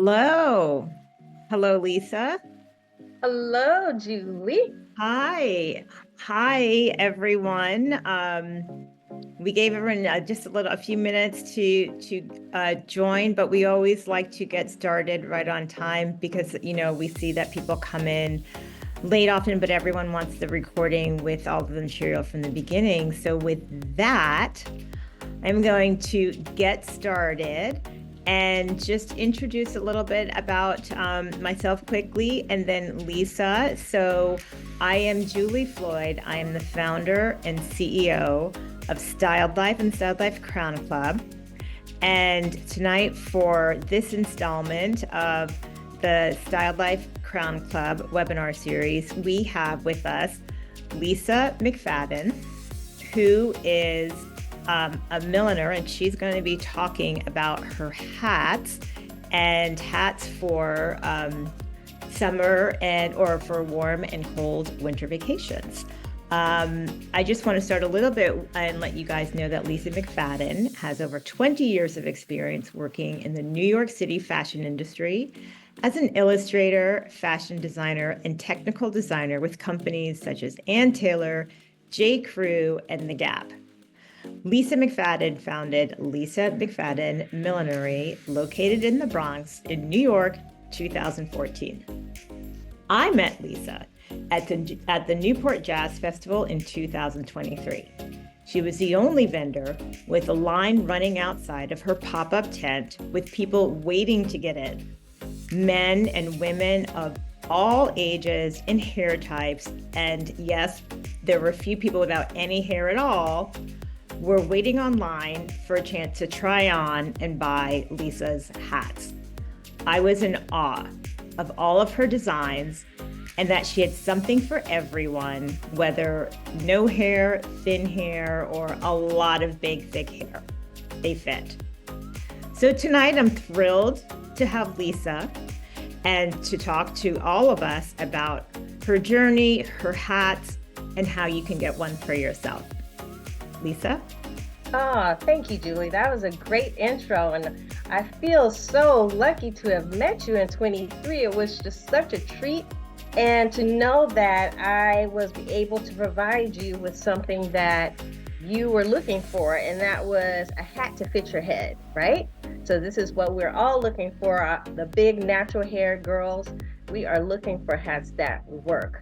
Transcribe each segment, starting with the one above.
Hello. Hello, Lisa. Hello, Julie. Hi. Hi, everyone. We gave everyone just a few minutes to join, but we always like to get started right on time because we see that people come in late often, but everyone wants the recording with all of the material from the beginning. So with that, I'm going to get started and just introduce a little bit about myself quickly and then Lisa. So I am Julie Floyd. I am the founder and CEO of Styled Life and Styled Life Crown Club. And tonight for this installment of the Styled Life Crown Club webinar series, we have with us Lisa McFadden, who is a milliner, and she's going to be talking about her hats and hats for summer or for warm and cold winter vacations. I just want to start a little bit and let you guys know that Lisa McFadden has over 20 years of experience working in the New York City fashion industry as an illustrator, fashion designer, and technical designer with companies such as Ann Taylor, J. Crew, and The Gap. Lisa McFadden founded Lisa McFadden Millinery, located in the Bronx in New York, 2014. I met Lisa at the Newport Jazz Festival in 2023. She was the only vendor with a line running outside of her pop-up tent with people waiting to get in. Men and women of all ages and hair types, and yes, there were a few people without any hair at all, were waiting online for a chance to try on and buy Lisa's hats. I was in awe of all of her designs and that she had something for everyone, whether no hair, thin hair, or a lot of big, thick hair. They fit. So tonight I'm thrilled to have Lisa and to talk to all of us about her journey, her hats, and how you can get one for yourself. Lisa? Thank you, Julie. That was a great intro, and I feel so lucky to have met you in 23. It was just such a treat, and to know that I was able to provide you with something that you were looking for, and that was a hat to fit your head, right? So this is what we're all looking for, the big natural hair girls. We are looking for hats that work.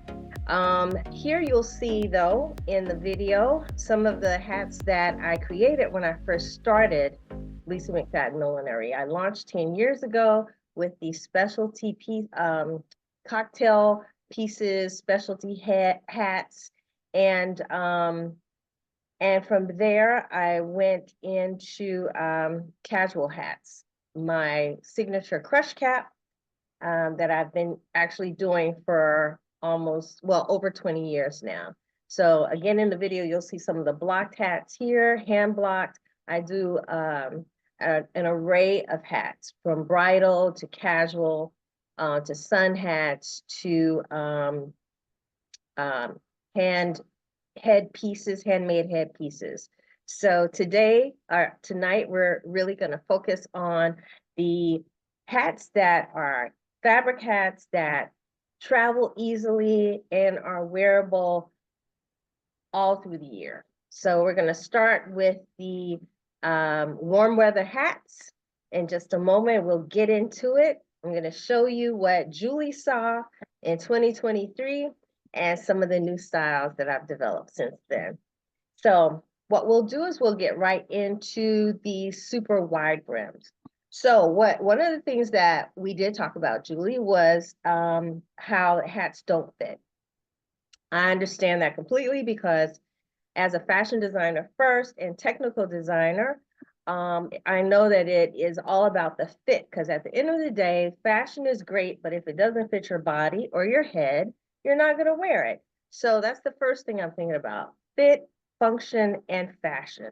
Here you'll see, though, in the video, some of the hats that I created when I first started Lisa McFadden Millinery. I launched 10 years ago with the specialty piece, cocktail pieces, specialty hats, and from there I went into casual hats. My signature crush cap that I've been actually doing for over 20 years now. So again, in the video, you'll see some of the blocked hats here, hand blocked. I do an array of hats from bridal to casual, to sun hats to handmade headpieces. So tonight, we're really gonna focus on the hats that are fabric hats that travel easily and are wearable all through the year. So we're going to start with the warm weather hats. In just a moment, we'll get into it. I'm going to show you what Julie saw in 2023 and some of the new styles that I've developed since then. So what we'll do is we'll get right into the super wide brims. So one of the things that we did talk about, Julie, was how hats don't fit. I understand that completely because as a fashion designer first and technical designer, I know that it is all about the fit, because at the end of the day, fashion is great, but if it doesn't fit your body or your head, you're not going to wear it. So that's the first thing I'm thinking about: fit, function, and fashion.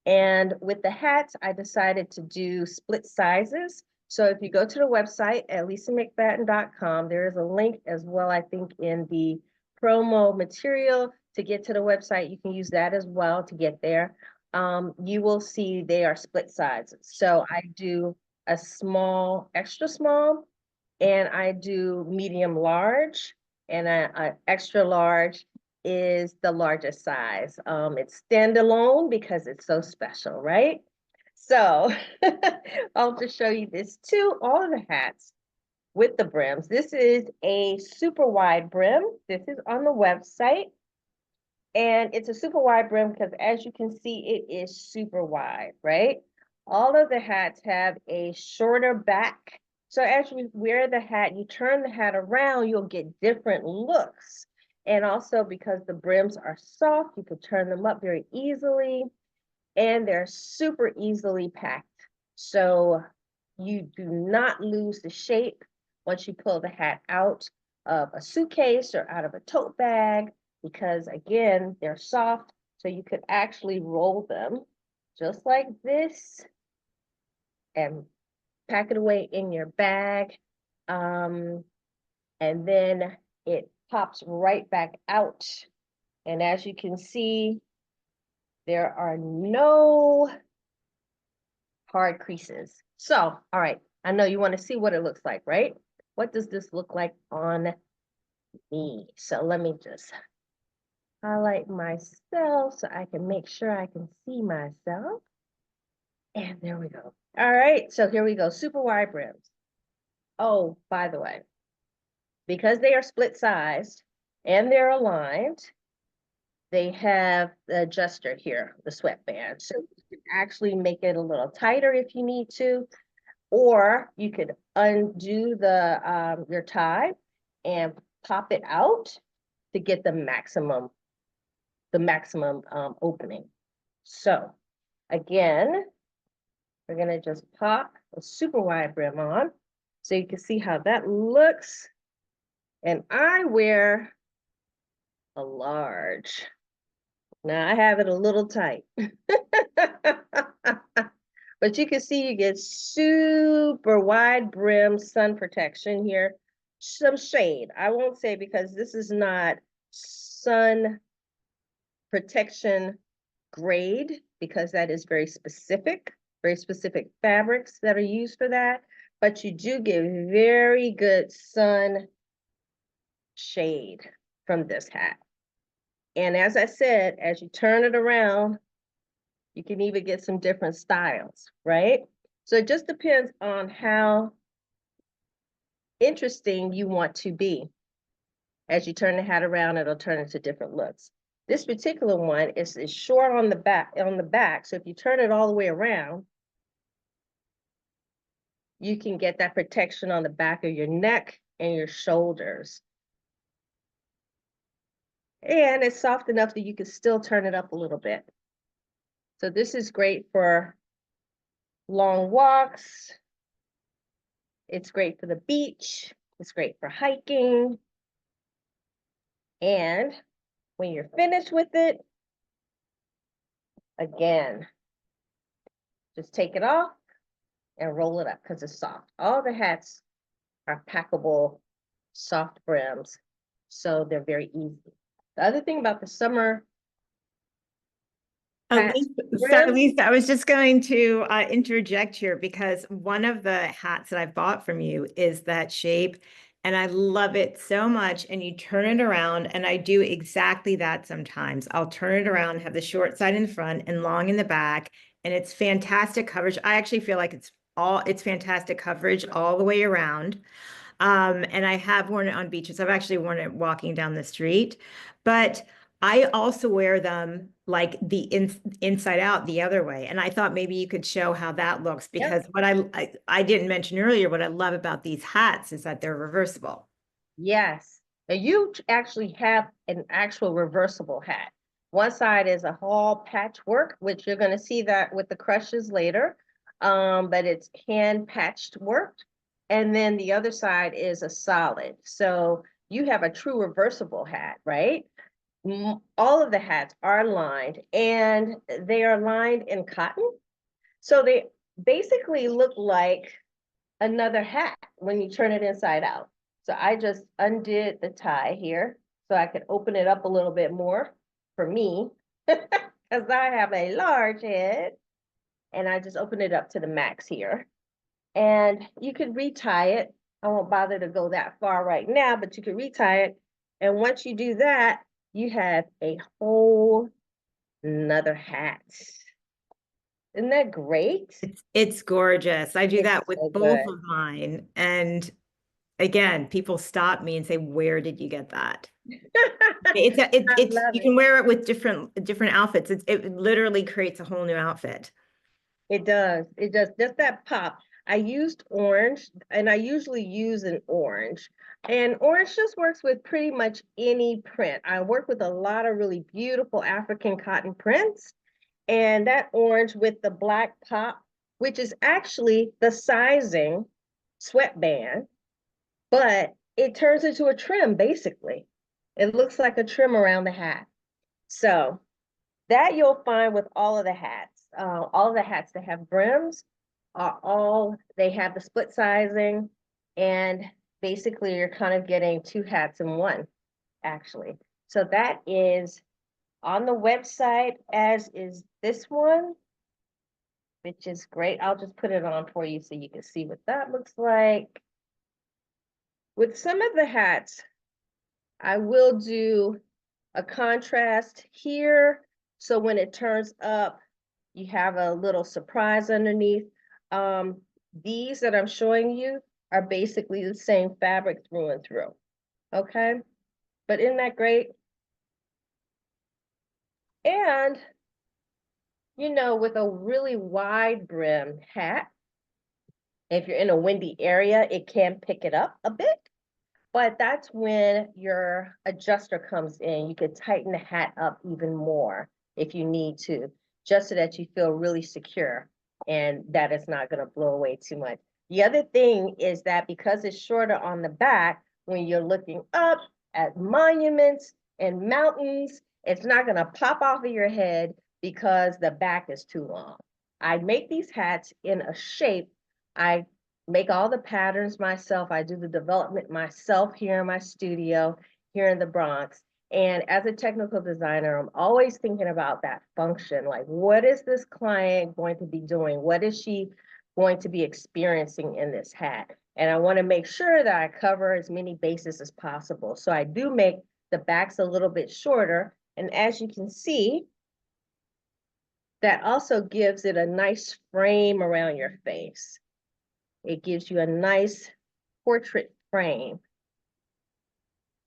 And with the hats, I decided to do split sizes. So if you go to the website at lisamcfadden.com, there is a link as well, I think, in the promo material to get to the website. You can use that as well to get there. You will see they are split sizes. So I do a small, extra small, and I do medium large, and a extra large is the largest size. It's standalone because it's so special, right? So I'll just show you this too, all of the hats with the brims. This is a super wide brim. This is on the website. And it's a super wide brim because, as you can see, it is super wide, right? All of the hats have a shorter back. So as you wear the hat, you turn the hat around, you'll get different looks. And also because the brims are soft, you can turn them up very easily, and they're super easily packed. So you do not lose the shape once you pull the hat out of a suitcase or out of a tote bag, because again, they're soft, so you could actually roll them just like this and pack it away in your bag. And then it pops right back out. And as you can see, there are no hard creases. So, all right, I know you want to see what it looks like, right? What does this look like on me? So let me just highlight myself so I can make sure I can see myself. And there we go. All right, so here we go, super wide brims. Oh, by the way, because they are split sized and they're aligned, they have the adjuster here, the sweatband. So you can actually make it a little tighter if you need to, or you could undo the your tie and pop it out to get the maximum opening. So again, we're gonna just pop a super wide brim on so you can see how that looks. And I wear a large. Now I have it a little tight. But you can see you get super wide brim sun protection here. Some shade. I won't say, because this is not sun protection grade, because that is very specific fabrics that are used for that. But you do get very good sun shade from this hat. And as I said, as you turn it around, you can even get some different styles, right? So it just depends on how interesting you want to be. As you turn the hat around, it'll turn into different looks. This particular one is short on the back. So if you turn it all the way around, you can get that protection on the back of your neck and your shoulders. And it's soft enough that you can still turn it up a little bit. So this is great for long walks. It's great for the beach. It's great for hiking. And when you're finished with it, again, just take it off and roll it up because it's soft. All the hats are packable, soft brims, so they're very easy. The other thing about the summer hats, Sorry, Lisa, I was just going to interject here, because one of the hats that I've bought from you is that shape, and I love it so much. And you turn it around, and I do exactly that sometimes. I'll turn it around, have the short side in the front and long in the back, and it's fantastic coverage. I actually feel like it's fantastic coverage all the way around. And I have worn it on beaches. I've actually worn it walking down the street, but I also wear them like the inside out the other way. And I thought maybe you could show how that looks, because what I didn't mention earlier, what I love about these hats is that they're reversible. Yes, and you actually have an actual reversible hat. One side is a hall patchwork, which you're going to see that with the crushes later, but it's hand patched work. And then the other side is a solid. So you have a true reversible hat, right? All of the hats are lined, and they are lined in cotton. So they basically look like another hat when you turn it inside out. So I just undid the tie here so I could open it up a little bit more for me, because I have a large head, and I just opened it up to the max here. And you could retie it. I won't bother to go that far right now, but you can retie it. And once you do that, you have a whole another hat. Isn't that great? It's gorgeous. I do It's that with so both good. of mine. And again, people stop me and say, "Where did you get that?" I It's love you it. can wear it with different outfits. It literally creates a whole new outfit. It does. It does. Just that pop. I used orange, and I usually use an orange. And orange just works with pretty much any print. I work with a lot of really beautiful African cotton prints. And that orange with the black pop, which is actually the sizing sweatband, but it turns into a trim basically. It looks like a trim around the hat. So that you'll find with all of the hats. All of the hats that have brims are all, they have the split sizing, and basically you're kind of getting two hats in one, actually. So that is on the website, as is this one, which is great. I'll just put it on for you so you can see what that looks like. With some of the hats, I will do a contrast here. So when it turns up, you have a little surprise underneath. These that I'm showing you are basically the same fabric through and through. Okay, but isn't that great? And with a really wide brim hat, if you're in a windy area, it can pick it up a bit. But that's when your adjuster comes in. You could tighten the hat up even more if you need to, just so that you feel really secure and that it's not going to blow away too much. The other thing is that because it's shorter on the back, when you're looking up at monuments and mountains, it's not going to pop off of your head because the back is too long. I make these hats in a shape. I make all the patterns myself. I do the development myself here in my studio here in the Bronx. And as a technical designer, I'm always thinking about that function. Like, what is this client going to be doing? What is she going to be experiencing in this hat? And I want to make sure that I cover as many bases as possible. So I do make the backs a little bit shorter. And as you can see, that also gives it a nice frame around your face. It gives you a nice portrait frame.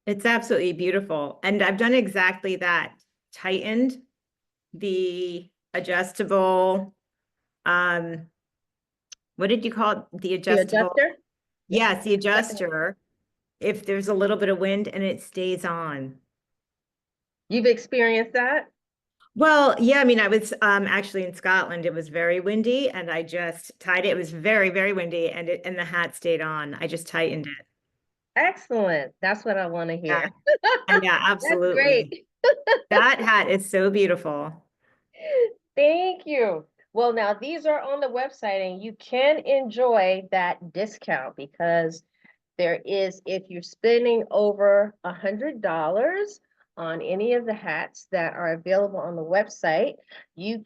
It's absolutely beautiful. And I've done exactly that. Tightened the adjustable, um, what did you call it? The The adjustable, adjuster? Yeah. yes, the adjuster, if there's a little bit of wind and it stays on. You've experienced that? Well, yeah, I mean, I was actually in Scotland. It was very windy and I just tied it. It was very, very windy and the hat stayed on. I just tightened it. Excellent. That's what I want to Yeah. hear. Yeah, That's absolutely. great. That hat is so beautiful. Thank you. Well, now these are on the website and you can enjoy that discount because there is, if you're spending over $100 on any of the hats that are available on the website, you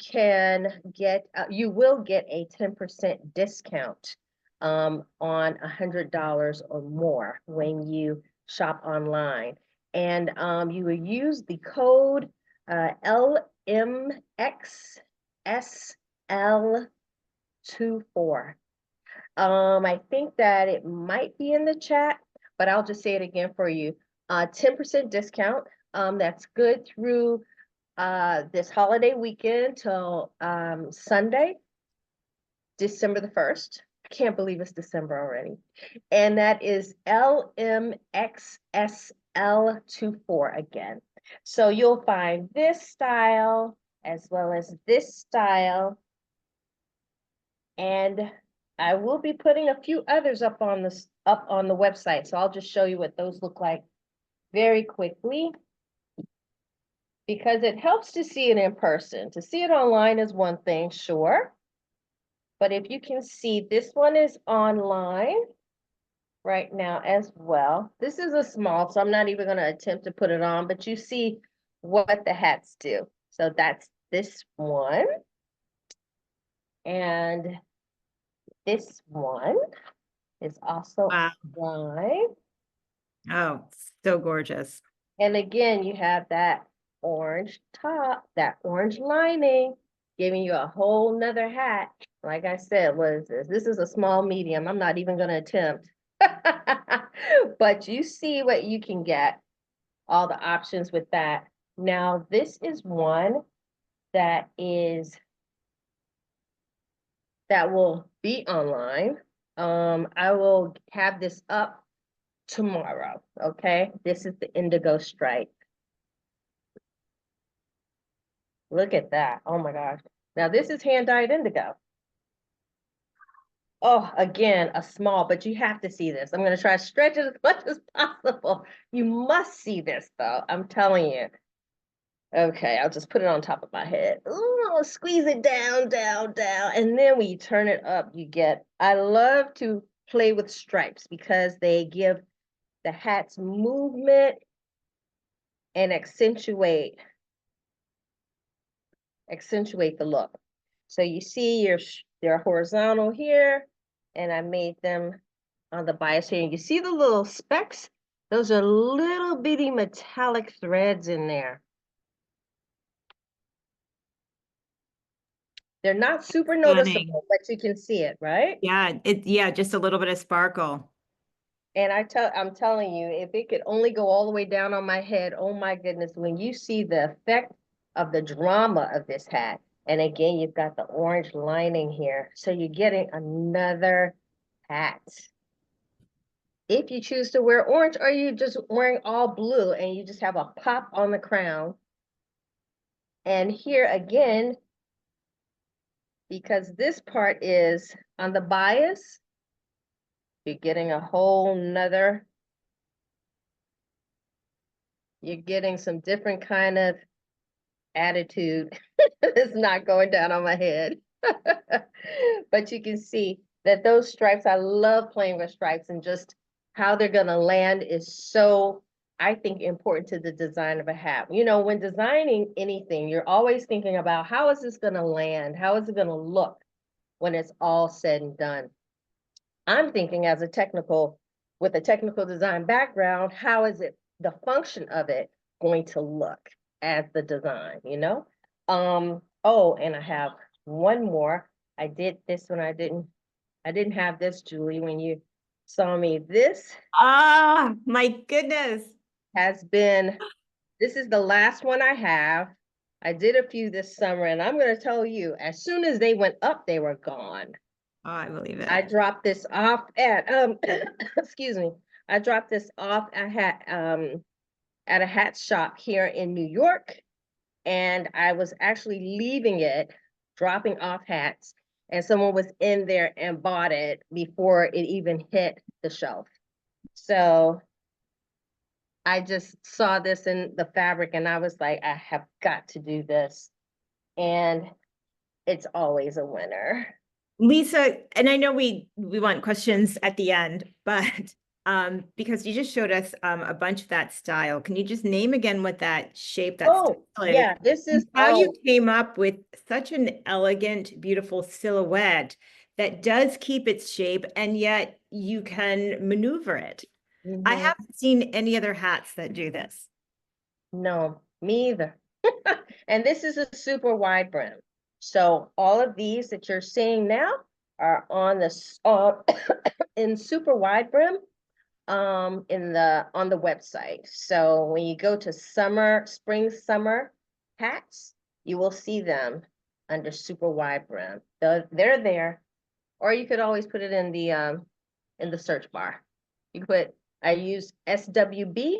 will get a 10% discount on $100 or more when you shop online. And you will use the code LMXSL24. I think that it might be in the chat, but I'll just say it again for you. 10% discount. That's good through this holiday weekend till Sunday, December the 1st. I can't believe it's December already. And that is LMXSL24 again. So you'll find this style as well as this style. And I will be putting a few others up on the website. So I'll just show you what those look like very quickly because it helps to see it in person. To see it online is one thing, sure. But if you can see, this one is online right now as well. This is a small, so I'm not even going to attempt to put it on, but you see what the hats do. So that's this one. And this one is also Wow. lime. Oh, so gorgeous. And again, you have that orange top, that orange lining, giving you a whole nother hat. Like I said, what is this? This is a small medium. I'm not even going to attempt. But you see what you can get, all the options with that. Now, this is one that is that will be online. I will have this up tomorrow. Okay, this is the indigo stripe. Look at that. Oh my gosh. Now this is hand dyed indigo. Oh, again, a small, but you have to see this. I'm going to try to stretch it as much as possible. You must see this though. I'm telling you. Okay, I'll just put it on top of my head. Ooh, squeeze it down, down, down. And then when you turn it up, you get, I love to play with stripes because they give the hats movement and accentuate the look. So you see they're horizontal here, and I made them on the bias here. And you see the little specks? Those are little bitty metallic threads in there. They're not super Stunning. noticeable, but you can see it, right? Yeah, just a little bit of sparkle. And I'm telling you, if it could only go all the way down on my head, oh my goodness, when you see the effect of the drama of this hat, and again, you've got the orange lining here, so you're getting another hat. If you choose to wear orange, or you just wearing all blue and you just have a pop on the crown. And here again, because this part is on the bias, you're getting a whole nother, you're getting some different kind of attitude. It's not going down on my head. But you can see that those stripes, I love playing with stripes, and just how they're going to land is so, I think, important to the design of a hat. You know, when designing anything, you're always thinking about how is this going to land? How is it going to look when it's all said and done? I'm thinking as with a technical design background, how is it, the function of it going to look as the design, you know? Oh, and I have one more. I did this when I didn't have this, Julie, when you saw me. This Ah, my goodness. has been, this is the last one I have. I did a few this summer, and I'm going to tell you, as soon as they went up, they were gone. Oh, I believe I it. dropped this off at excuse me. I dropped this off at a hat shop here in New York, and I was actually leaving it, dropping off hats, and someone was in there and bought it before it even hit the shelf. So I just saw this in the fabric and I was like, I have got to do this. And it's always a winner. Lisa, and I know we want questions at the end, but because you just showed us a bunch of that style, can you just name again what that shape, that Oh, style is, yeah, this and is, how you oh, came up with such an elegant, beautiful silhouette that does keep its shape and yet you can maneuver it. I mhm. haven't seen any other hats that do this. No, me either. And this is a super wide brim. So all of these that you're seeing now are on this in super wide brim on the website. So when you go to spring summer hats, you will see them under super wide brim. They're there, or you could always put it in the search bar. You put, I use SWB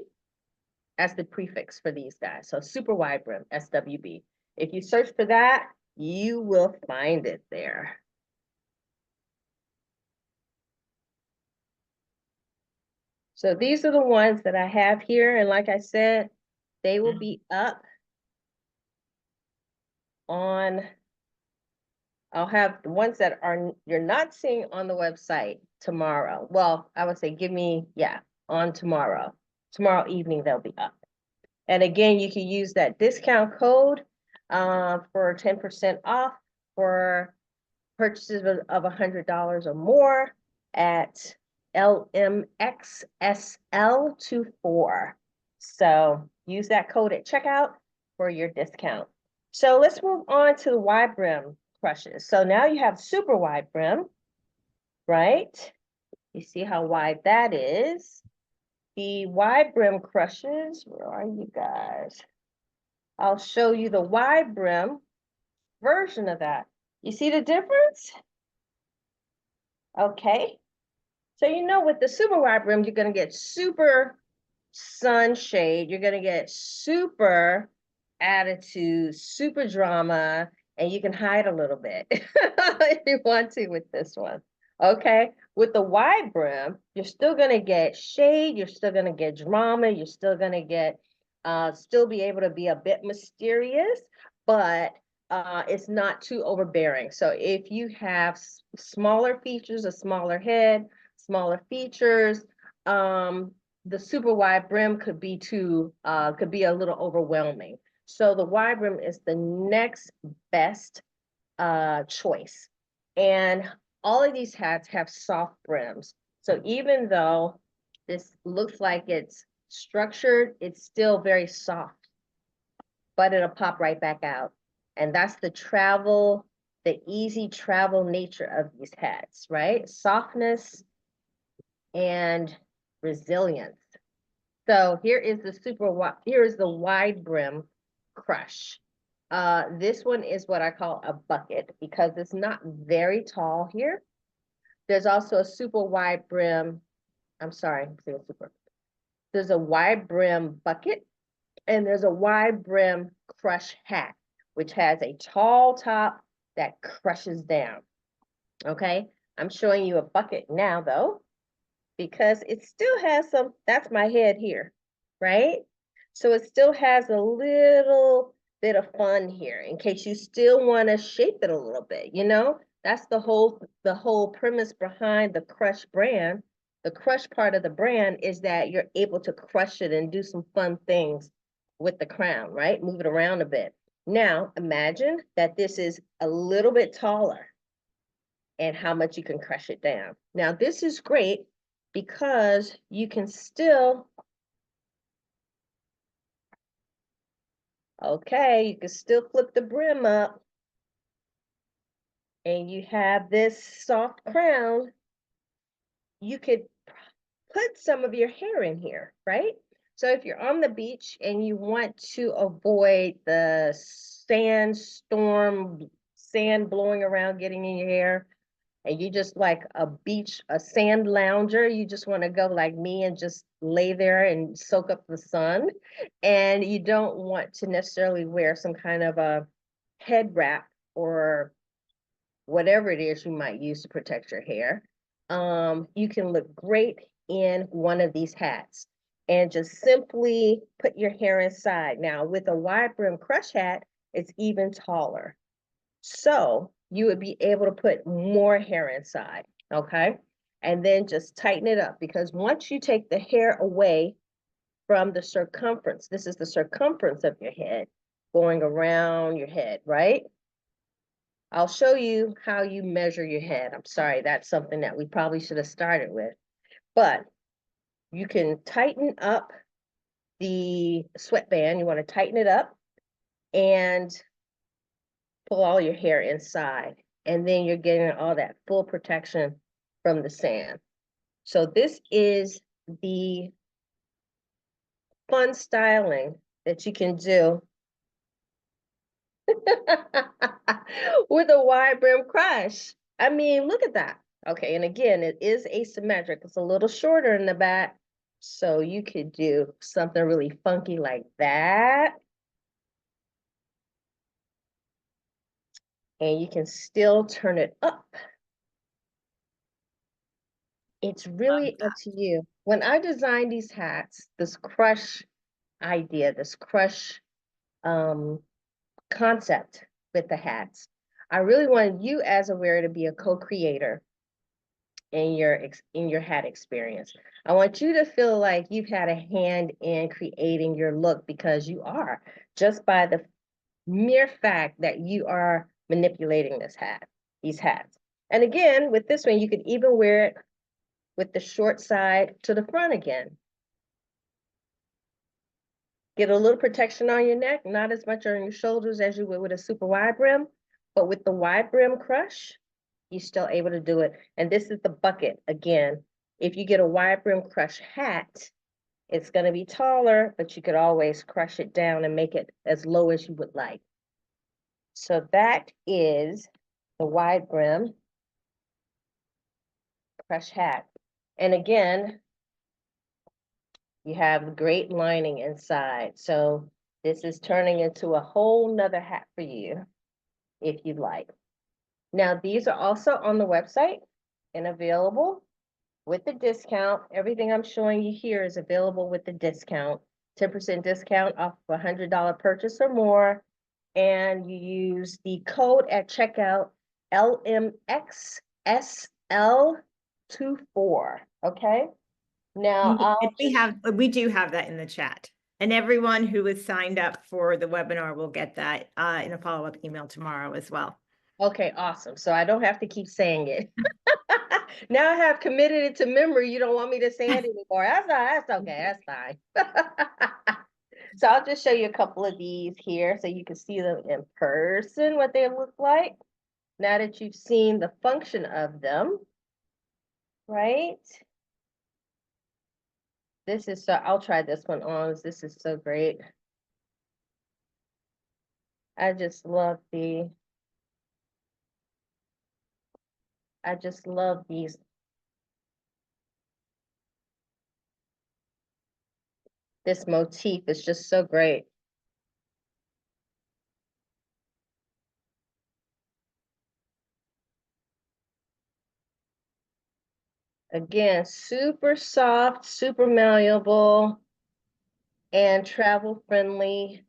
as the prefix for these guys. So super wide brim, SWB. If you search for that, you will find it there. So these are the ones that I have here. And like I said, they will be up on, I'll have the ones that you're not seeing on the website tomorrow. Well, I would say on tomorrow. Tomorrow evening, they'll be up. And again, you can use that discount code for 10% off for purchases of $100 or more at LMXSL24. So use that code at checkout for your discount. So let's move on to the wide brim crushes. So now you have super wide brim, right? You see how wide that is. The wide brim crushes, where are you guys? I'll show you the wide brim version of that. You see the difference? Okay. So you know with the super wide brim, you're going to get super sunshade. You're going to get super attitude, super drama, and you can hide a little bit if you want to with this one. Okay. With the wide brim, you're still going to get shade. You're still going to get drama. You're still going to get, still be able to be a bit mysterious, but it's not too overbearing. So if you have smaller features, a smaller head, smaller features, the super wide brim could be could be a little overwhelming. So the wide brim is the next best choice. And all of these hats have soft brims. So even though this looks like it's structured, it's still very soft, but it'll pop right back out. And that's the easy travel nature of these hats, right? Softness and resilience. So here is the wide brim crush. This one is what I call a bucket because it's not very tall here. There's also a super wide brim. I'm sorry, there's a wide brim bucket and there's a wide brim crush hat, which has a tall top that crushes down. Okay, I'm showing you a bucket now though, because it still has some, that's my head here, right? So it still has a little bit of fun here in case you still want to shape it a little bit, you know? That's the whole premise behind the Crush brand. The Crush part of the brand is that you're able to crush it and do some fun things with the crown, right? Move it around a bit. Now, imagine that this is a little bit taller and how much you can crush it down. Now, this is great because you can still, okay, you can still flip the brim up and you have this soft crown. You could put some of your hair in here, right? So if you're on the beach and you want to avoid the sandstorm, sand blowing around, getting in your hair, and you just like a sand lounger, you just want to go like me and just lay there and soak up the sun. And you don't want to necessarily wear some kind of a head wrap or whatever it is you might use to protect your hair. You can look great in one of these hats and just simply put your hair inside. Now with a wide brim crush hat, it's even taller. So you would be able to put more hair inside, okay? And then just tighten it up because once you take the hair away from the circumference, this is the circumference of your head going around your head, right? I'll show you how you measure your head. I'm sorry, that's something that we probably should have started with. But you can tighten up the sweatband. You want to tighten it up and pull all your hair inside. And then you're getting all that full protection from the sand. So this is the fun styling that you can do with a wide brim crush. I mean, look at that. Okay, and again, it is asymmetric. It's a little shorter in the back. So you could do something really funky like that. And you can still turn it up. It's really up to you. When I designed these hats, this crush idea, this crush concept with the hats, I really wanted you as a wearer to be a co-creator in your hat experience. I want you to feel like you've had a hand in creating your look because you are, just by the mere fact that you are manipulating this hat. these hats. And again, with this one, you could even wear it with the short side to the front again. Get a little protection on your neck, not as much on your shoulders as you would with a super wide brim, but with the wide brim crush, you're still able to do it. And this is the bucket again. If you get a wide brim crush hat, it's going to be taller, but you could always crush it down and make it as low as you would like. So that is the wide brim crush hat. And again, you have great lining inside. So this is turning into a whole nother hat for you if you'd like. Now, these are also on the website and available with the discount. Everything I'm showing you here is available with the discount. 10% discount off of $100 purchase or more. And you use the code at checkout LMXSL24. Okay. Now We do have that in the chat. And everyone who is signed up for the webinar will get that in a follow-up email tomorrow as well. Okay, awesome. So I don't have to keep saying it. Now I have committed it to memory. You don't want me to say it anymore. That's okay. That's fine. So I'll just show you a couple of these here so you can see them in person, what they look like. Now that you've seen the function of them, right? This is so, I'll try this one on. This is so great. I just love these this motif is just so great. Again, super soft, super malleable, and travel friendly.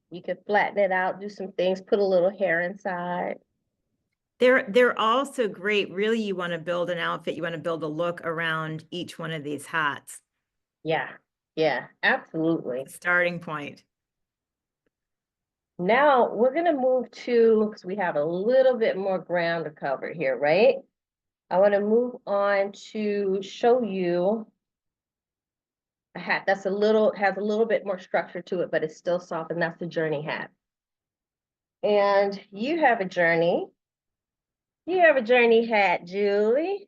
You could flatten it out, do some things, put a little hair inside. They're also great. Really, you want to build an outfit, you want to build a look around each one of these hats. Yeah, absolutely. Starting point. Now we're gonna move to, because we have a little bit more ground to cover here, right? I want to move on to show you a hat that's has a little bit more structure to it, but it's still soft, and that's the journey hat. And you have a journey. You have a journey hat, Julie.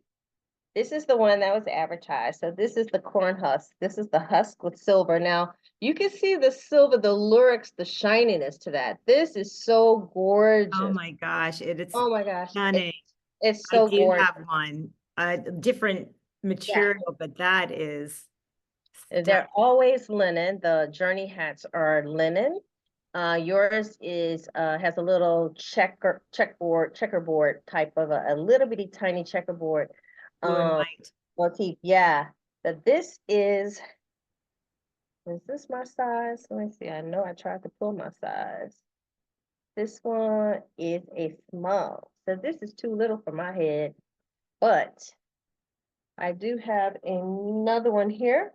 This is the one that was advertised. So this is the corn husk. This is the husk with silver. Now, you can see the silver, the lurex, the shininess to that. This is so gorgeous. Oh my gosh, Oh my gosh. stunning. It's I so do gorgeous. have one, different material, but that is stunning. They're always linen. The journey hats are linen. Yours is has a little checkerboard type of a little bitty tiny checkerboard Blue and white. motif. Yeah. But this is this my size? Let me see. I know I tried to pull my size. This one is a small. So this is too little for my head, but I do have another one here.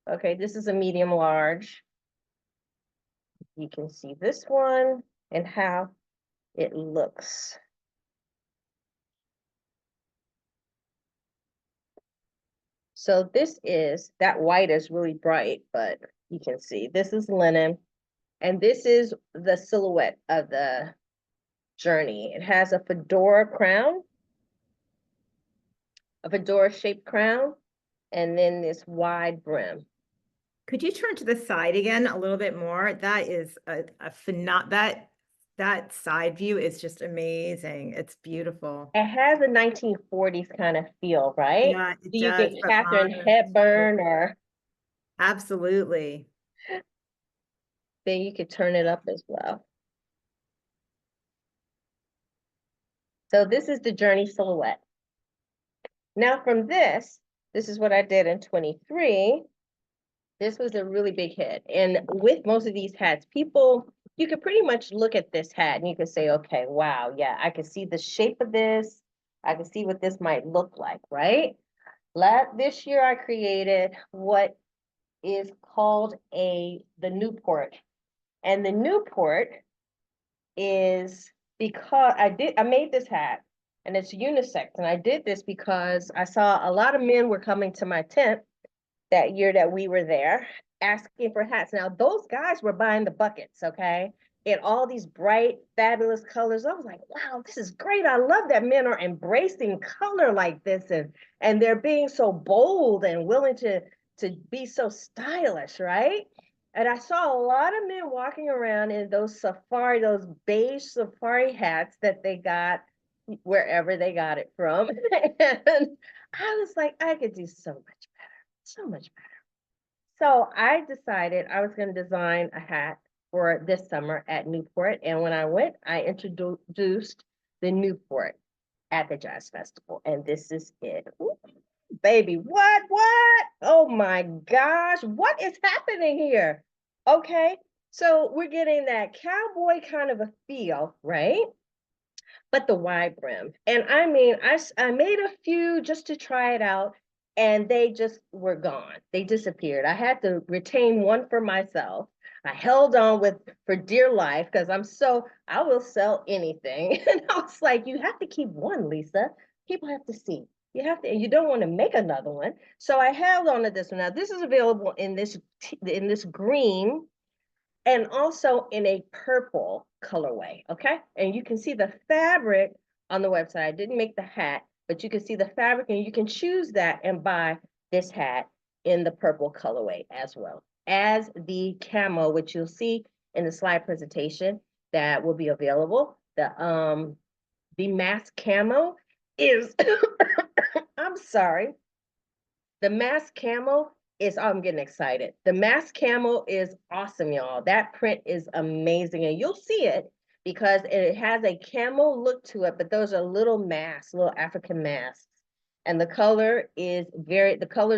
Okay, this is a medium large. You can see this one and how it looks. So this is, that white is really bright, but you can see this is linen. And this is the silhouette of the journey. It has a fedora crown, a fedora shaped crown, and then this wide brim. Could you turn to the side again a little bit more? That is that side view is just amazing. It's beautiful. It has a 1940s kind of feel, right? Yeah, it Do you does, get but Catherine modern. Hepburn, or Absolutely. then you could turn it up as well. So this is the journey silhouette. Now from this is what I did in 23. This was a really big hit. And with most of these hats, people, you could pretty much look at this hat and you could say, okay, wow, yeah, I can see the shape of this. I can see what this might look like, right? This year I created what is called the Newport And the Newport is because I made this hat and it's unisex. And I did this because I saw a lot of men were coming to my tent that year that we were there asking for hats. Now, those guys were buying the buckets, okay? In all these bright, fabulous colors. I was like, wow, this is great. I love that men are embracing color like this and they're being so bold and willing to be so stylish, right? And I saw a lot of men walking around in those beige safari hats that they got wherever they got it from. And I was like, I could do so much better, so much better. So I decided I was going to design a hat for this summer at Newport. And when I went, I introduced the Newport at the Jazz Festival. And this is it. Ooh, baby, what? Oh my gosh, what is happening here? Okay, so we're getting that cowboy kind of a feel, right? But the wide brim. And I mean, I made a few just to try it out, and they just were gone. They disappeared. I had to retain one for myself. I held on with for dear life because I will sell anything. And I was like, you have to keep one, Lisa. People have to see. You have to, and you don't want to make another one. So I held on to this one. Now this is available in this green and also in a purple colorway, okay? And you can see the fabric on the website. I didn't make the hat, but you can see the fabric and you can choose that and buy this hat in the purple colorway as well as the camo, which you'll see in the slide presentation that will be available. The mask camo is, I'm sorry, the mask camo is, oh, I'm getting excited. The mask camo is awesome, y'all. That print is amazing. And you'll see it because it has a camo look to it, but those are little masks, little African masks. And the colors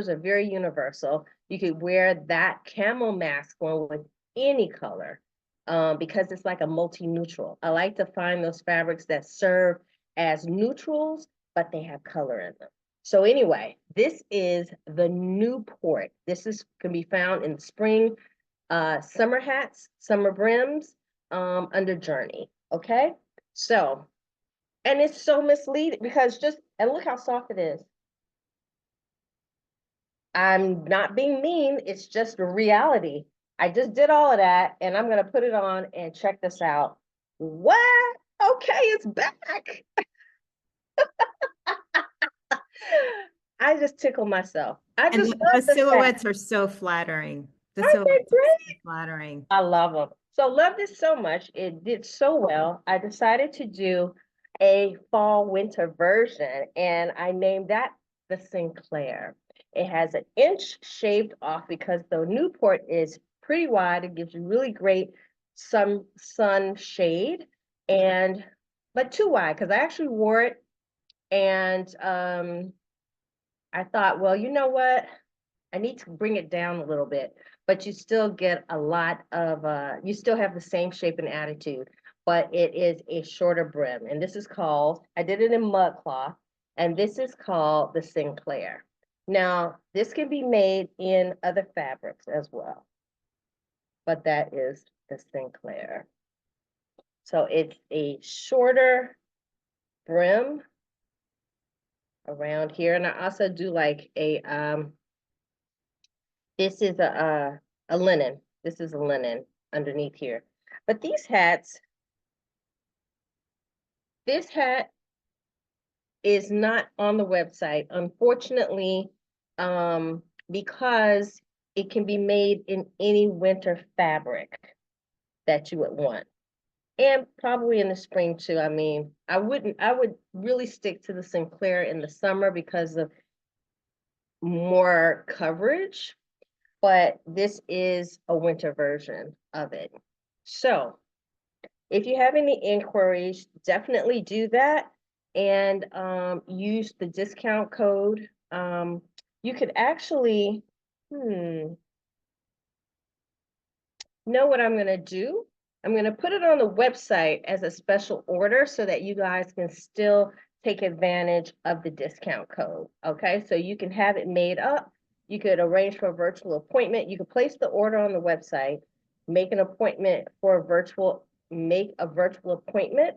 are very universal. You could wear that camo mask on with any color because it's like a multi-neutral. I like to find those fabrics that serve as neutrals, but they have color in them. So anyway, this is the Newport. Can be found in spring, summer hats, summer brims, under Journey. Okay, so and it's so misleading because and look how soft it is. I'm not being mean. It's just the reality. I just did all of that, and I'm gonna put it on and check this out. What? Okay, it's back. I just tickle myself. I And just the love the silhouettes are so flattering. The Aren't they silhouettes are great? so flattering. I love them. So love this so much. It did so well. I decided to do a fall winter version and I named that the Sinclair. It has an inch shaved off because the Newport is pretty wide. It gives you really great sun shade but too wide because I actually wore it and I thought, well, you know what? I need to bring it down a little bit, but you still get a lot of, you still have the same shape and attitude, but it is a shorter brim. And I did it in mud cloth, and this is called the Sinclair. Now, this can be made in other fabrics as well, but that is the Sinclair. So it's a shorter brim around here. And I also do like this is a linen. This is a linen underneath here. But these hats, this hat is not on the website, unfortunately, because it can be made in any winter fabric that you would want. And probably in the spring too. I mean, I would really stick to the Sinclair in the summer because of more coverage, but this is a winter version of it. So if you have any inquiries, definitely do that and use the discount code. You could actually, know what I'm gonna do? I'm gonna put it on the website as a special order so that you guys can still take advantage of the discount code, okay? So you can have it made up. You could arrange for a virtual appointment. You could place the order on the website. make a virtual appointment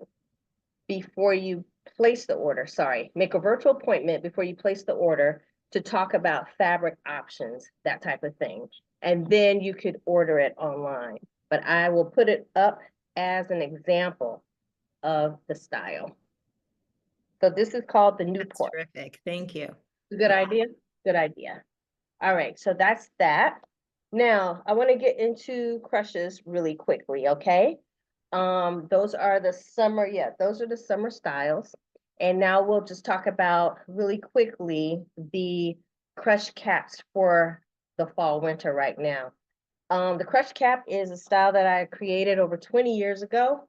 before you place the order. Sorry, make a virtual appointment before you place the order to talk about fabric options, that type of thing. And then you could order it online. But I will put it up as an example of the style. So this is called the That's Newport. terrific. Thank you. Good idea? Good idea. All right, so that's that. Now, I want to get into crushes really quickly, okay? Those are the summer styles. And now we'll just talk about really quickly the crush caps for the fall winter right now. The crush cap is a style that I created over 20 years ago.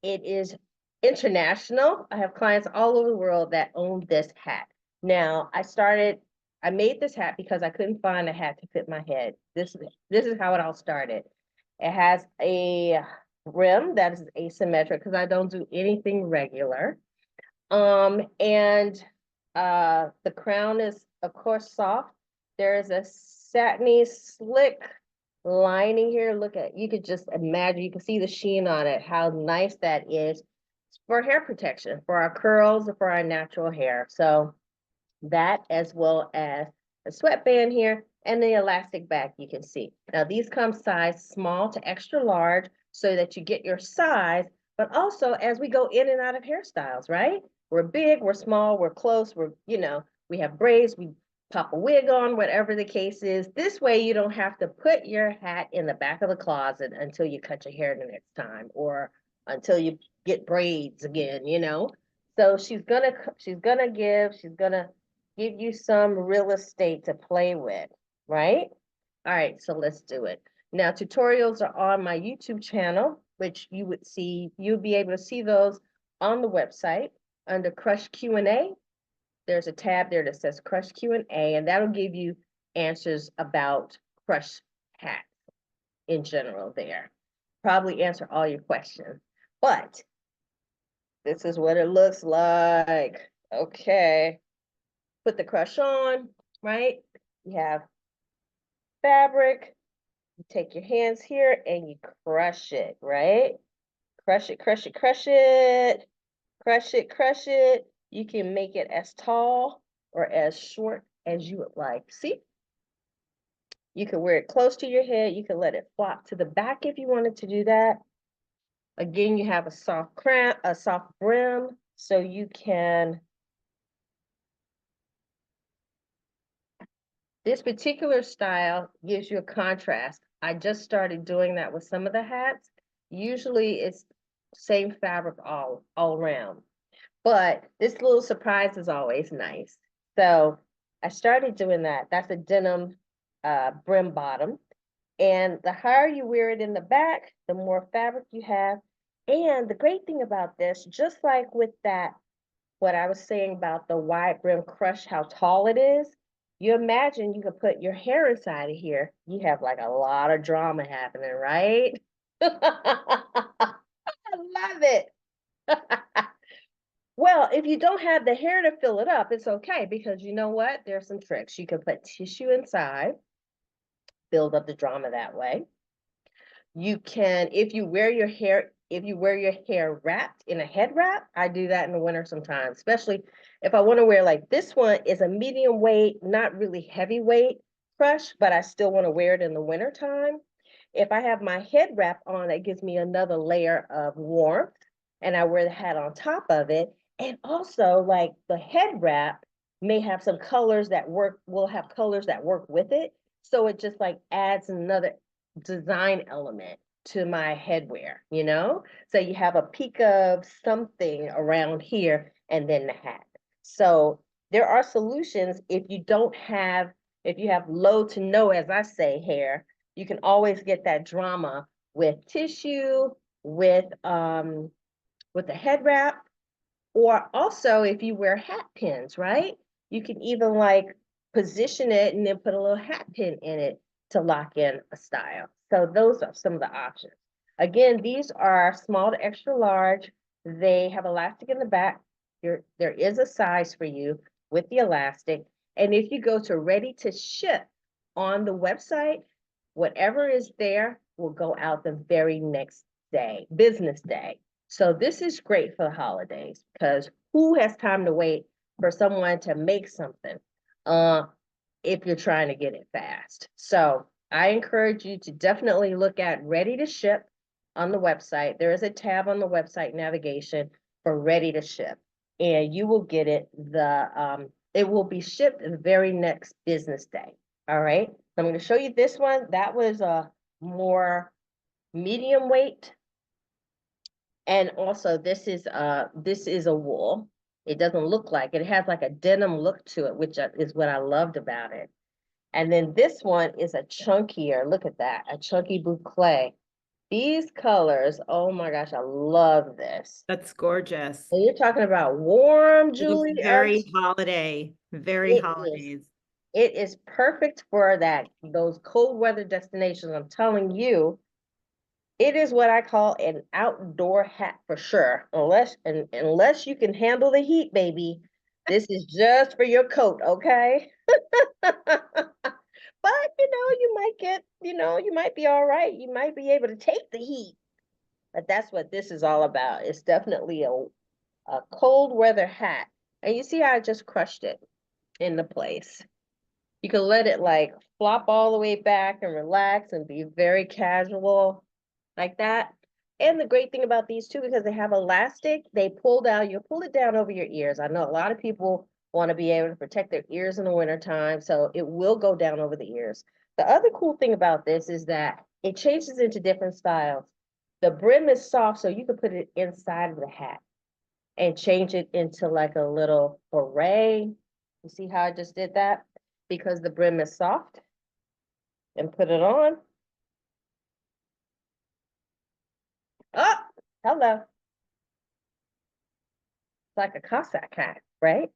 It is international. I have clients all over the world that own this hat. Now, I made this hat because I couldn't find a hat to fit my head. This is how it all started. It has a rim that is asymmetric because I don't do anything regular. And the crown is, of course, soft. There is a satiny, slick lining here. Look at, you could just imagine, you can see the sheen on it, how nice that is for hair protection, for our curls, or for our natural hair. So that, as well as a sweatband here and the elastic back, you can see. Now these come size small to extra large so that you get your size, but also as we go in and out of hairstyles, right? We're big, we're small, we're close, we have braids, we pop a wig on, whatever the case is. This way you don't have to put your hat in the back of the closet until you cut your hair the next time, or until you get braids again, So she's gonna give you some real estate to play with, right? All right, so let's do it. Now, tutorials are on my YouTube channel, which you'll be able to see those on the website under Crush Q&A. There's a tab there that says Crush Q&A, and that'll give you answers about crush hats in general there. Probably answer all your questions, but this is what it looks like. Okay. Put the crush on, right? You have fabric. You take your hands here and you crush it, right? Crush it, crush it, crush it. Crush it, crush it. You can make it as tall or as short as you would like. See? You can wear it close to your head. You can let it flop to the back if you wanted to do that. Again, you have a soft brim, so you can. This particular style gives you a contrast. I just started doing that with some of the hats. Usually it's same fabric all around, but this little surprise is always nice. So I started doing that. That's a denim brim bottom. And the higher you wear it in the back, the more fabric you have. And the great thing about this, just like with that, what I was saying about the wide brim crush, how tall it is, you imagine you could put your hair inside of here. You have like a lot of drama happening, right? I love it. Well, if you don't have the hair to fill it up, it's okay, because you know what? There's some tricks. You can put tissue inside, build up the drama that way. You can, if you wear your hair wrapped in a head wrap, I do that in the winter sometimes, especially if I want to wear, like this one is a medium weight, not really heavyweight crush, but I still want to wear it in the winter time. If I have my head wrap on, it gives me another layer of warmth, and I wear the hat on top of it. And also, like, the head wrap may have some colors that will have colors that work with it. So it just like adds another design element to my headwear, So you have a peak of something around here and then the hat. So there are solutions if you have low to no, as I say, hair. You can always get that drama with tissue, with the head wrap, or also if you wear hat pins, right? You can even like position it and then put a little hat pin in it to lock in a style. So those are some of the options. Again, these are small to extra large. They have elastic in the back. There is a size for you with the elastic. And if you go to ready to ship on the website, whatever is there will go out the very next day, business day. So this is great for the holidays because who has time to wait for someone to make something if you're trying to get it fast? So I encourage you to definitely look at ready to ship on the website. There is a tab on the website navigation for ready to ship, and you will get it will be shipped the very next business day. All right. I'm going to show you this one. That was a more medium weight. And also this is a wool. It doesn't look like it. It has like a denim look to it, which is what I loved about it. And then this one is a chunkier. Look at that, a chunky boucle. These colors, oh my gosh, I love this. That's gorgeous. And you're talking about warm, It looks Julie. very holiday, very It is. holidays. It is perfect for those cold weather destinations. I'm telling you, it is what I call an outdoor hat for sure. Unless you can handle the heat, baby. This is just for your coat, okay? But you might be all right. You might be able to take the heat. But that's what this is all about. It's definitely a cold weather hat. And you see how I just crushed it into place. You can let it like flop all the way back and relax and be very casual like that. And the great thing about these too, because they have elastic, you pull it down over your ears. I know a lot of people want to be able to protect their ears in the wintertime, so it will go down over the ears. The other cool thing about this is that it changes into different styles. The brim is soft, so you can put it inside of the hat and change it into like a little beret. You see how I just did that? Because the brim is soft. And put it on. Oh, hello. It's like a Cossack hat, right?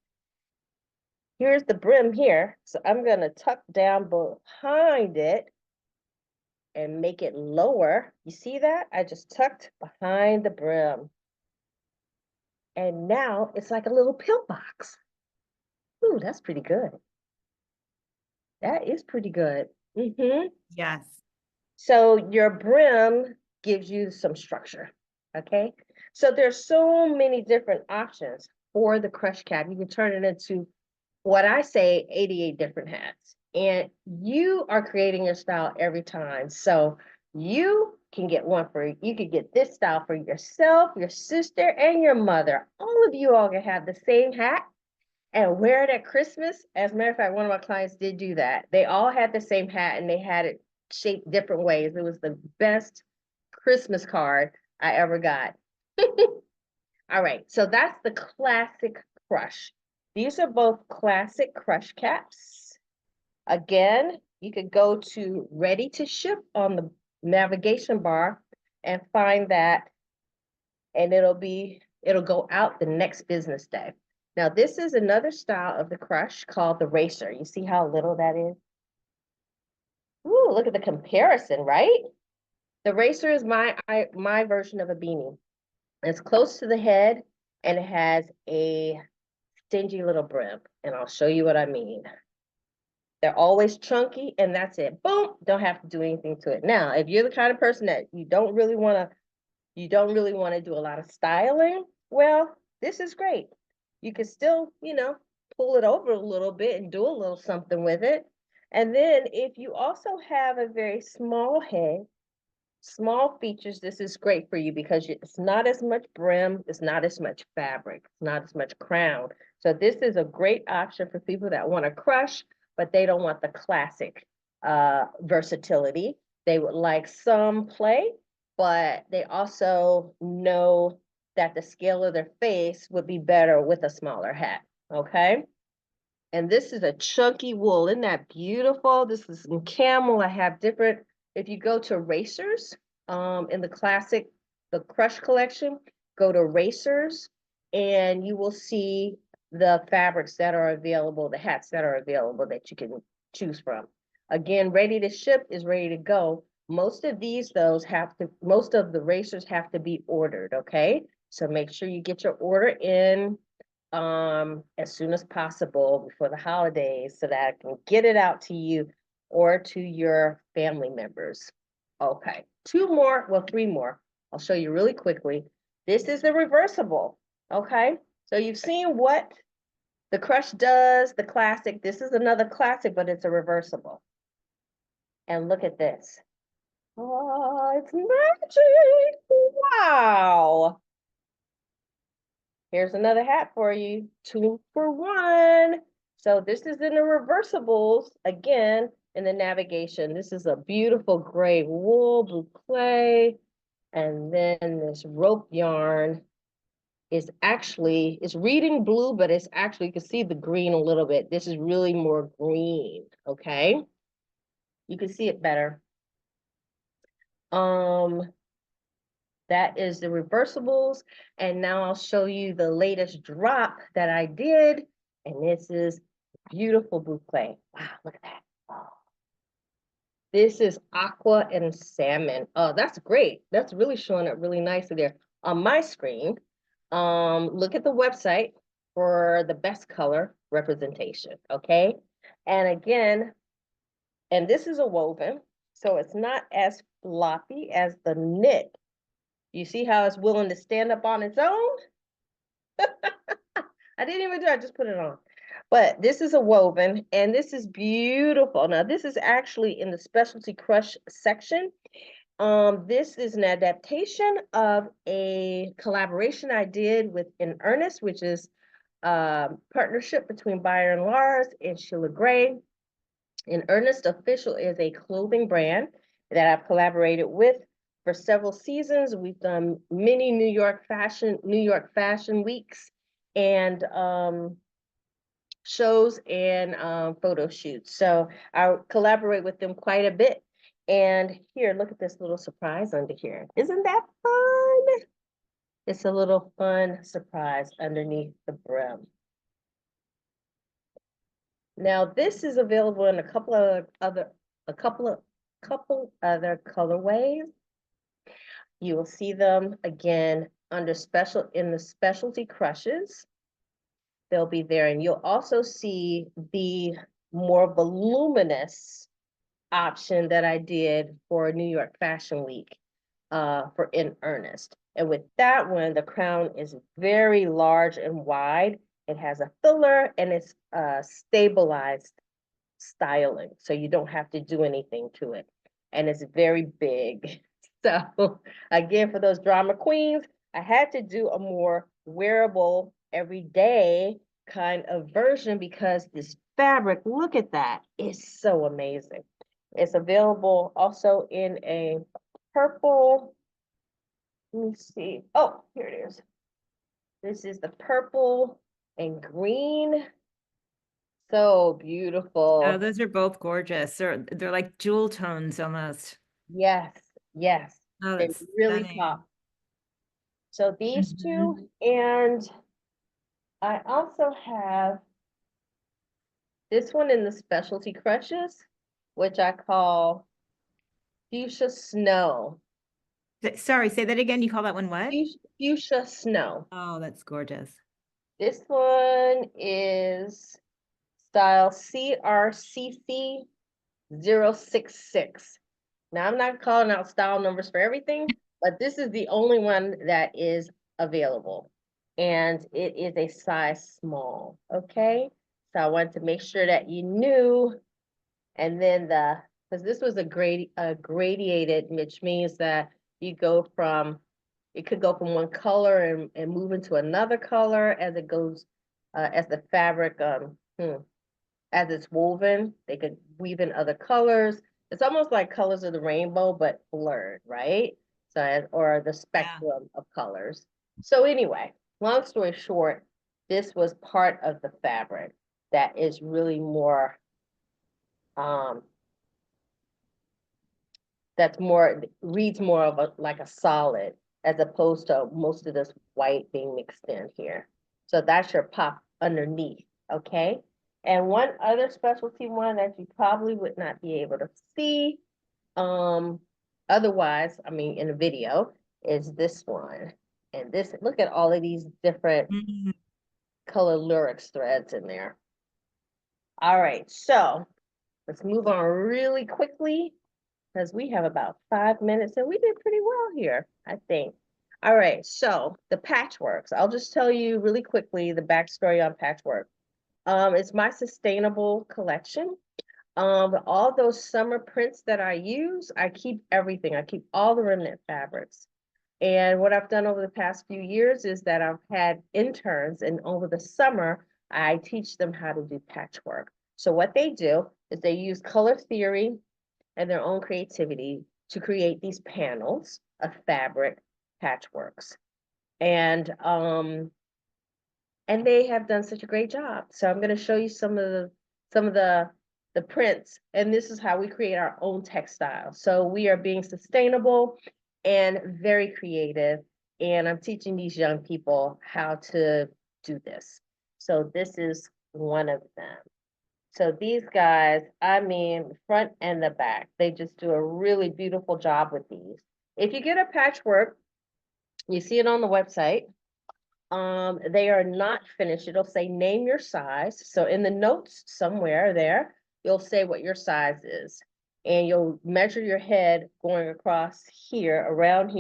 Here's the brim here. So I'm gonna tuck down behind it and make it lower. You see that? I just tucked behind the brim. And now it's like a little pillbox. Ooh, that's pretty good. That is pretty good. Yes. So your brim gives you some structure, okay? So there's so many different options for the crush cap. You can turn it into what I say 88 different hats. And you are creating your style every time. So you can get you could get this style for yourself, your sister, and your mother. All of you all can have the same hat and wear it at Christmas. As a matter of fact, one of my clients did do that. They all had the same hat and they had it shaped different ways. It was the best Christmas card I ever got. All right, so that's the classic crush. These are both classic crush caps. Again, you could go to ready to ship on the navigation bar and find that, and it'll go out the next business day. Now, this is another style of the crush called the racer. You see how little that is? Ooh, look at the comparison, right? The racer is my version of a beanie. It's close to the head and it has a stingy little brim, and I'll show you what I mean. They're always chunky, and that's it. Boom, don't have to do anything to it. Now, if you're the kind of person that you don't really want to do a lot of styling, well, this is great. You can still, pull it over a little bit and do a little something with it. And then if you also have a very small head, small features, this is great for you because it's not as much brim, it's not as much fabric, it's not as much crown. So this is a great option for people that want to crush, but they don't want the classic versatility. They would like some play, but they also know that the scale of their face would be better with a smaller hat, okay? And this is a chunky wool. Isn't that beautiful? This is in camel. I have different, if you go to racers, in the crush collection, go to racers and you will see the fabrics that are available, the hats that are available that you can choose from. Again, ready to ship is ready to go. Most of the racers have to be ordered, okay? So make sure you get your order in as soon as possible before the holidays so that I can get it out to you or to your family members. Okay, two more, well, three more. I'll show you really quickly. This is the reversible, okay? So you've seen what the Crush does, the classic. This is another classic, but it's a reversible. And look at this. Oh, it's magic. Wow. Here's another hat for you, 2 for 1. So this is in the reversibles, again, in the navigation. This is a beautiful gray wool, blue clay, and then this rope yarn is actually, it's reading blue, but it's actually, you can see the green a little bit. This is really more green, okay? You can see it better. That is the reversibles. And now I'll show you the latest drop that I did. And this is beautiful boucle. Wow, look at that. Oh. This is aqua and salmon. Oh, that's great. That's really showing up really nicely there on my screen. Look at the website for the best color representation, okay? And again, and this is a woven, so it's not as floppy as the knit. You see how it's willing to stand up on its own? I didn't even do it, I just put it on. But this is a woven, and this is beautiful. Now, this is actually in the Specialty Crush section. This is an adaptation of a collaboration I did with In Earnest, which is a partnership between Byron Lars and Sheila Gray. In Earnest Official is a clothing brand that I've collaborated with for several seasons. We've done many New York Fashion Weeks and shows and photo shoots. So I collaborate with them quite a bit. And here, look at this little surprise under here. Isn't that fun? It's a little fun surprise underneath the brim. Now this is available in a couple other colorways. You will see them again under in the specialty crushes. They'll be there, and you'll also see the more voluminous option that I did for New York Fashion Week for In Earnest. And with that one, the crown is very large and wide. It has a filler and it's stabilized styling, so you don't have to do anything to it. And it's very big. So again, for those drama queens, I had to do a more wearable, everyday kind of version because this fabric, look at that, it's so amazing. It's available also in a purple. Let me see. Oh, here it is. This is the purple and green. So beautiful. Oh, those are both gorgeous. They're like jewel tones almost. Yes, yes. Oh, They that's really stunning. pop. So these Mhm. two, and I also have this one in the specialty crushes, which I call fuchsia snow. Sorry, say that again. You call that one what? Fuchsia snow. Oh, that's gorgeous. This one is style CRCC 066. Now, I'm not calling out style numbers for everything, but this is the only one that is available. And it is a size small, okay? So I wanted to make sure that you knew. And then because this was a gradiated, which means that you go from, it could go from one color and move into another color as it goes, as the fabric, as it's woven, they could weave in other colors. It's almost like colors of the rainbow, but blurred, right? So, or the spectrum of colors. So anyway, long story short, this was part of the fabric that is really more, that's more, reads more of like a solid as opposed to most of this white being mixed in here. So that's your pop underneath, okay? And one other specialty one that you probably would not be able to see, otherwise, I mean, in a video, is this one. And this, look at all of these different Mhm. color lyrics threads in there. All right, so let's move on really quickly because we have about 5 minutes and we did pretty well here, I think. All right, so the patchworks. I'll just tell you really quickly the backstory on patchwork. It's my sustainable collection. All those summer prints that I use, I keep everything. I keep all the remnant fabrics. And what I've done over the past few years is that I've had interns, and over the summer, I teach them how to do patchwork. So what they do is they use color theory and their own creativity to create these panels of fabric patchworks. And they have done such a great job. So I'm going to show you some of the prints, and this is how we create our own textile. So we are being sustainable and very creative, and I'm teaching these young people how to do this. So this is one of them. So these guys, I mean, front and the back, they just do a really beautiful job with these. If you get a patchwork, you see it on the website. They are not finished. It'll say name your size. So in the notes somewhere there, you'll say what your size is. And you'll measure your head going across here, around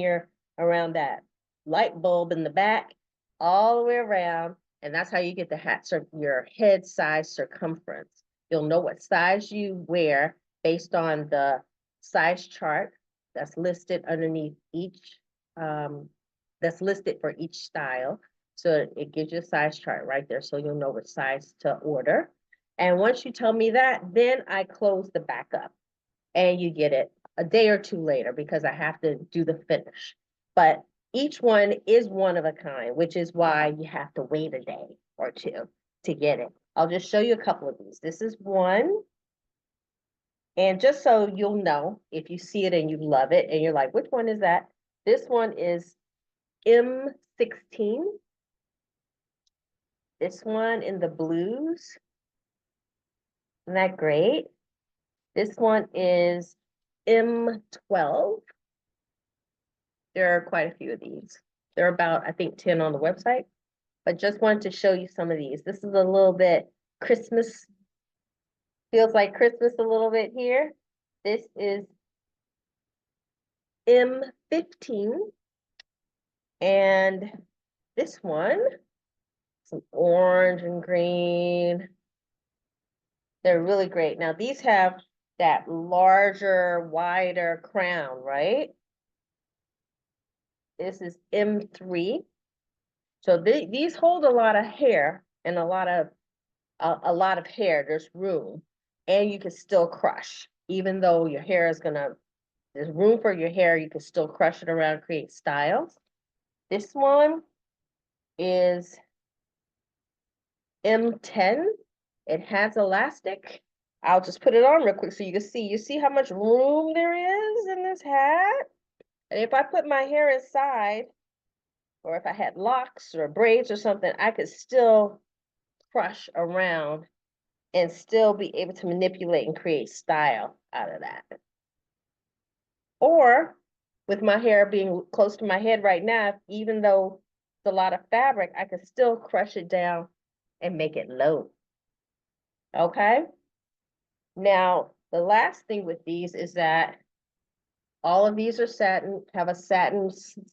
that light bulb in the back, all the way around. And that's how you get the hat, your head size circumference. You'll know what size you wear based on the size chart that's listed underneath each, that's listed for each style. So it gives you a size chart right there, so you'll know which size to order. And once you tell me that, then I close the back up and you get it a day or two later because I have to do the finish. But each one is one of a kind, which is why you have to wait a day or two to get it. I'll just show you a couple of these. This is one. And just so you'll know, if you see it and you love it and you're like, which one is that? This one is M16. This one in the blues. Isn't that great? This one is M12. There are quite a few of these. There are about, I think, 10 on the website, but just wanted to show you some of these. This is a little bit Christmas, feels like Christmas a little bit here. This is M15. And this one, some orange and green. They're really great. Now these have that larger, wider crown, right? This is M3. So these hold a lot of hair and a lot of hair. There's room, and you can still crush, even though your hair is there's room for your hair. You can still crush it around, create styles. This one is M10. It has elastic. I'll just put it on real quick so you can see. You see how much room there is in this hat? And if I put my hair inside, or if I had locks or braids or something, I could still crush around and still be able to manipulate and create style out of that. Or with my hair being close to my head right now, even though it's a lot of fabric, I could still crush it down and make it low. Okay? Now, the last thing with these is that all of these are satin, have a satin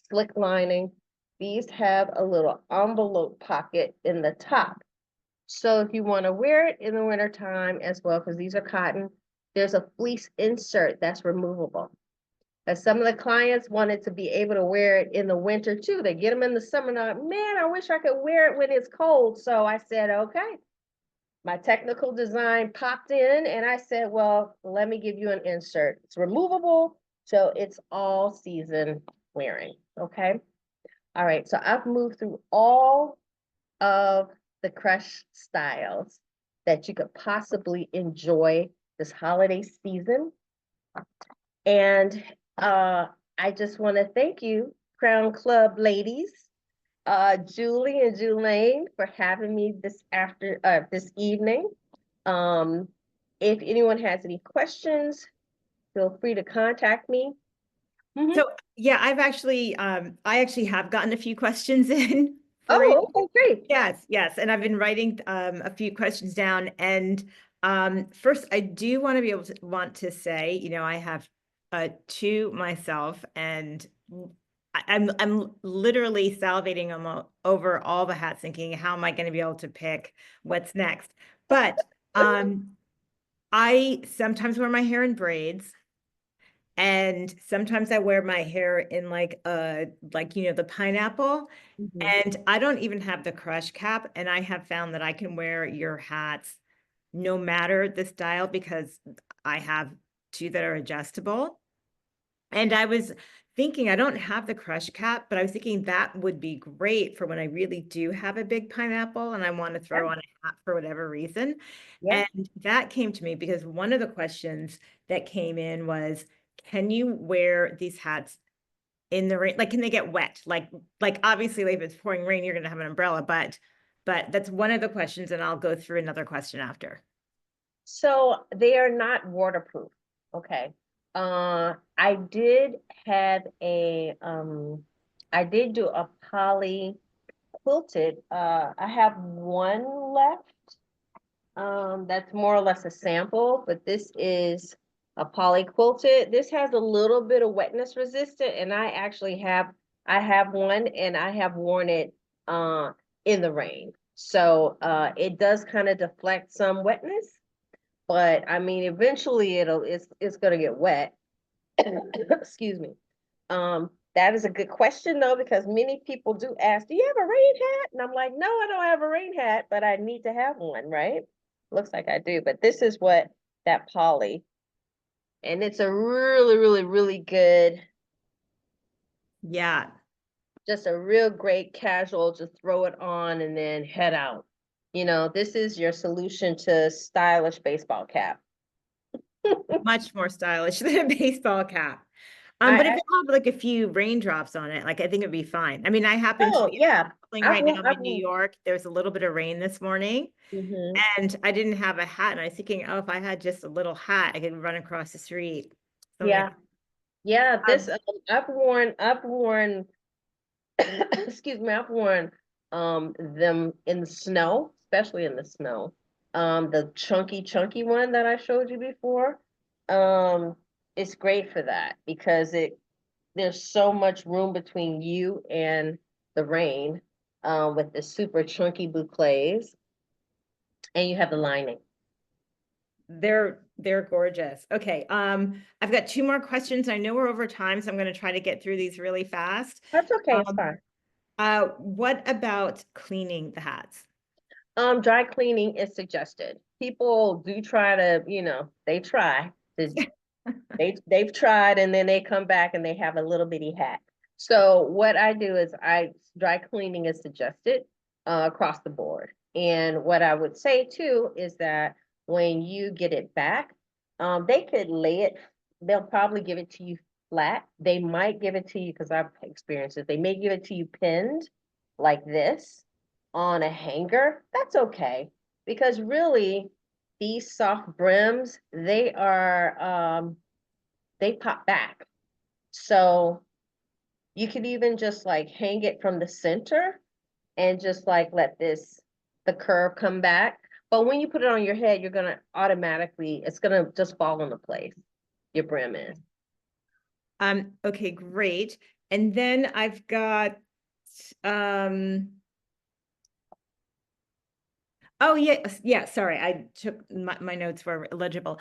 slick lining. These have a little envelope pocket in the top. So if you want to wear it in the wintertime as well, because these are cotton, there's a fleece insert that's removable. As some of the clients wanted to be able to wear it in the winter too. They get them in the summer now, man, I wish I could wear it when it's cold. So I said, okay. My technical design popped in and I said, well, let me give you an insert. It's removable, so it's all season wearing, okay? All right, so I've moved through all of the crush styles that you could possibly enjoy this holiday season. And I just want to thank you, Crown Club ladies, Julie and Julaine, for having me this evening. If anyone has any questions, feel free to contact me. So yeah, I actually have gotten a few questions in for you. Oh, okay, great. Yes, and I've been writing a few questions down. And first, I do want to say, I have to myself, and I'm literally salivating over all the hats, thinking, how am I going to be able to pick what's next? But I sometimes wear my hair in braids, and sometimes I wear my hair in like the pineapple. Mhm. And I don't even have the crush cap, and I have found that I can wear your hats no matter the style because I have two that are adjustable. And I was thinking, I don't have the crush cap, but I was thinking that would be great for when I really do have a big pineapple and I want to Yeah, throw on a hat for whatever reason. yeah. And that came to me because one of the questions that came in was, can you wear these hats in the rain? Like, can they get wet? Like obviously, like, if it's pouring rain, you're gonna have an umbrella, but that's one of the questions, and I'll go through another question after. So they are not waterproof. Okay. I did have I did do a poly quilted. I have one left. That's more or less a sample, but this is a poly quilted. This has a little bit of wetness resistant, and I have one and I have worn it in the rain. So it does kind of deflect some wetness, but I mean eventually it's gonna get wet. Excuse me. That is a good question though, because many people do ask, do you have a rain hat? And I'm like, no, I don't have a rain hat, but I need to have one, right? Looks like I do, but this is what that poly, and it's a really, really, really good, Yeah, just a real great casual, just throw it on and then head out. You know, this is your solution to stylish baseball cap. much more stylish than a baseball cap. But if I it had like a few raindrops on it, like I think it'd be fine. I mean, I happen to oh be yeah, traveling right now. I'm I've in New York. There's a little bit of rain this morning, mhm. and I didn't have a hat. And I was thinking, oh, if I had just a little hat, I could run across the street. Something like Yeah, yeah. that. I've worn excuse me, I've worn them in the snow, especially in the snow. The chunky one that I showed you before. Um, it's great for that because there's so much room between you and the rain, with the super chunky boucles, and you have the lining. They're gorgeous. Okay, I've got two more questions. I know we're over time, so I'm going to try to get through these really fast. That's okay, it's Um, fine. what about cleaning the hats? Dry cleaning is suggested. People do try to, they try to they've tried and then they come back and they have a little bitty hat. So what I do is dry cleaning is suggested across the board. And what I would say too is that when you get it back, they could lay it, they'll probably give it to you flat. They might give it to you, because I've experienced it, they may give it to you pinned like this on a hanger. That's okay. Because really, these soft brims, they pop back. So you could even just like hang it from the center and just like let the curve come back. But when you put it on your head, it's gonna just fall into place. Your brim is. Okay, great. And then I've got, um, oh yeah, yeah, sorry, I took my notes were illegible.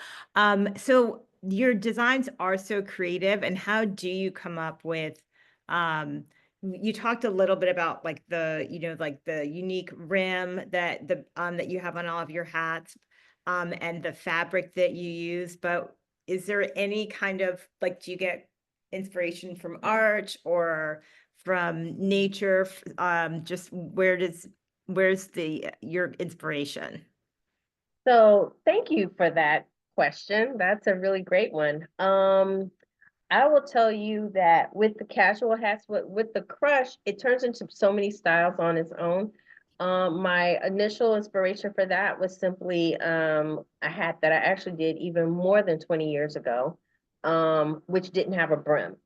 So your designs are so creative, and how do you come up with, you talked a little bit about like like the unique rim that you have on all of your hats, and the fabric that you use, but is there any kind of like, do you get inspiration from art or from nature? Just where's the your inspiration? So thank you for that question. That's a really great one. I will tell you that with the casual hats, with the crush, it turns into so many styles on its own. My initial inspiration for that was simply a hat that I actually did even more than 20 years ago, which didn't have a brim.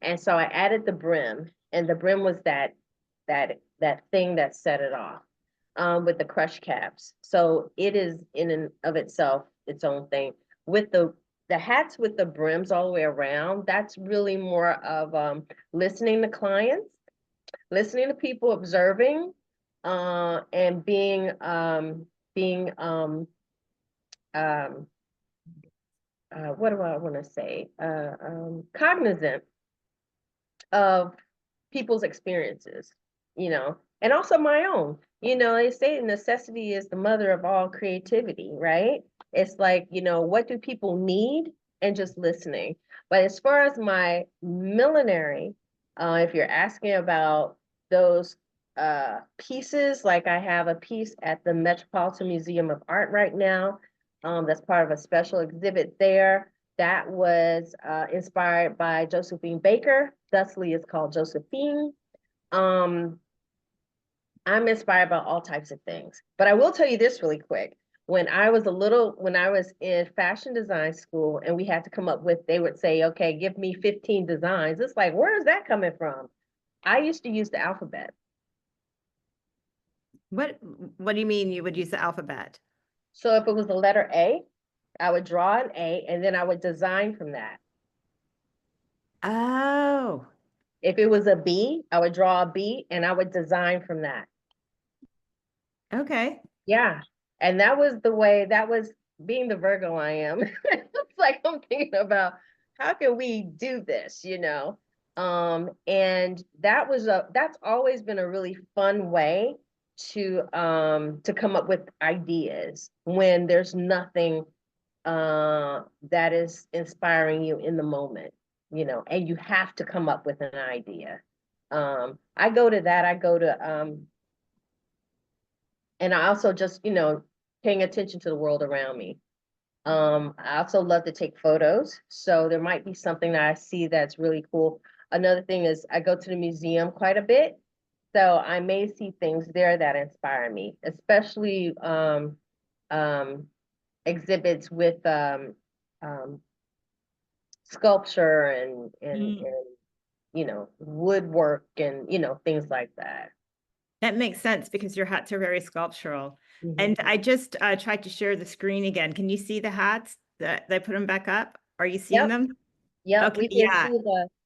And so I added the brim, and the brim was that thing that set it off, with the crush caps. So it is in and of itself its own thing. With the hats with the brims all the way around, that's really more of listening to clients, listening to people, observing, and being um, what do I want to say? Cognizant of people's experiences, and also my own. They say necessity is the mother of all creativity, right? It's like, what do people need, and just listening. But as far as my millinery, if you're asking about those pieces, like I have a piece at the Metropolitan Museum of Art right now, that's part of a special exhibit there. That was inspired by Josephine Baker. Thusly, it's called Josephine. Um, I'm inspired by all types of things. But I will tell you this really quick. When I was in fashion design school and we had to come up with, they would say, okay, give me 15 designs. It's like, where is that coming from? I used to use the alphabet. What do you mean you would use the alphabet? So if it was the letter A, I would draw an A and then I would design from that. Oh, If it was a B, I would draw a B and I would design from that. okay. Yeah. And that was being the Virgo I am. It's like I'm thinking about how can we do this, And that's always been a really fun way to come up with ideas when there's nothing that is inspiring you in the moment, and you have to come up with an idea. I go to that, and I also just, paying attention to the world around me. I also love to take photos. So there might be something that I see that's really cool. Another thing is I go to the museum quite a bit. So I may see things there that inspire me, especially um, exhibits with um, sculpture and woodwork and, things like that. That makes sense because your hats are very sculptural. Mhm. And I just tried to share the screen again. Can you see the hats that I put them back up? Are you seeing Yep. them? Yep, Okay, we can yeah. see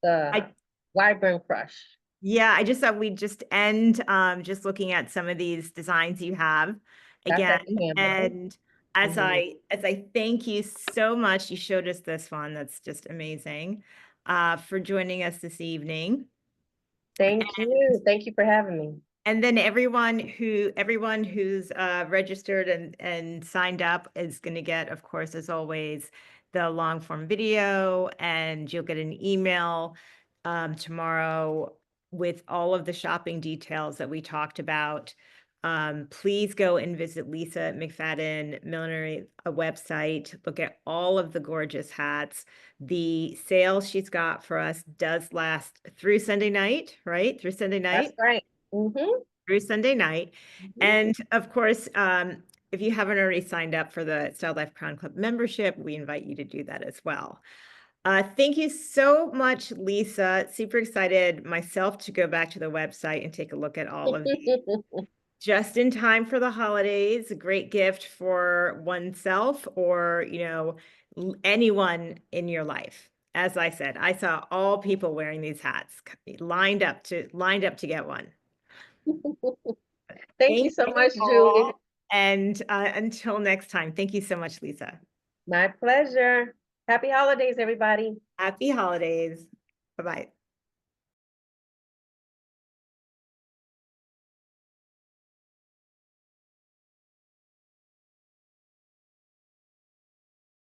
the I vibrant crush. Yeah, I just thought we'd just end just looking at some of these designs you have That's again. at Canva. And as Mhm. I thank you so much, you showed us this one. That's just amazing for joining us this evening. Thank you. Thank you for having me. And then everyone who's registered and signed up is going to get, of course, as always, the long form video, and you'll get an email tomorrow with all of the shopping details that we talked about. Please go and visit Lisa McFadden Millinery website. Look at all of the gorgeous hats. The sale she's got for us does last through Sunday night, right? Through Sunday That's night right. Mm-hmm. through Sunday night. And of course, if you haven't already signed up for the Style Life Crown Club membership, we invite you to do that as well. Thank you so much, Lisa. Super excited myself to go back to the website and take a look at all of these. Just in time for the holidays, a great gift for oneself or, anyone in your life. As I said, I saw all people wearing these hats lined up to get one. Thank you Thank so you much, Julie. all. And until next time, thank you so much, Lisa. My pleasure. Happy holidays, everybody. Happy holidays. Bye-bye.